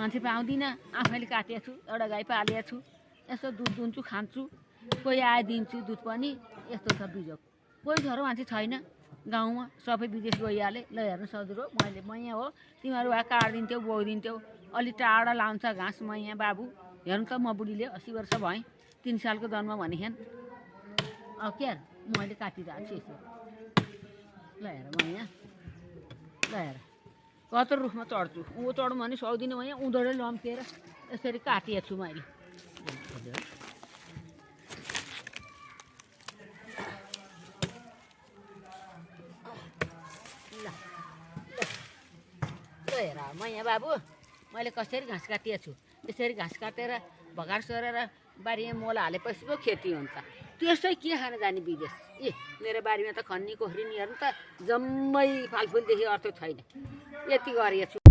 मान्छे पाउँदिनँ, आफैले काटेको छु, एउटा गाई पालेको छु, यस्तो दुध दुन्छु खान्छु, कोही आए दिन्छु दुध पनि। यस्तो छ बिजोग। कोही छोरो मान्छे छैन गाउँमा, सबै विदेश गइहाले। ल हेर्नु सजुरो, मैया हो, तिमीहरू भए काटिदिन्थ्यौ बोकिदिन्थ्यौ। अलि टाढा लाउँछ घाँस मैया बाबु। हेर्नु त म बुढीले 80 वर्ष भएँ, 3 सालको जन्म भनेखेन्। अब के मैले काटिरहेको छु यसो। ल हेर मैया, ल हेर कत्रो रुखमा चढ्छु। उँभो चढौँ भने सक्दिनँ मैया, उँधोले लम्केर यसरी काटिएको छु मैले। हेर मैया बाबु, मैले कसरी घाँस काटिएको छु। यसरी घाँस काटेर भगार सोरेर बारीमा मोल हालेपछि पो खेती हुन्छ। त्यसै के खान जाने विदेश। ए मेरो बारीमा त खन्नी कोख्रिनी हेर्नु त जम्मै फलफुलदेखि अर्थ छैन। यति गरेको छु।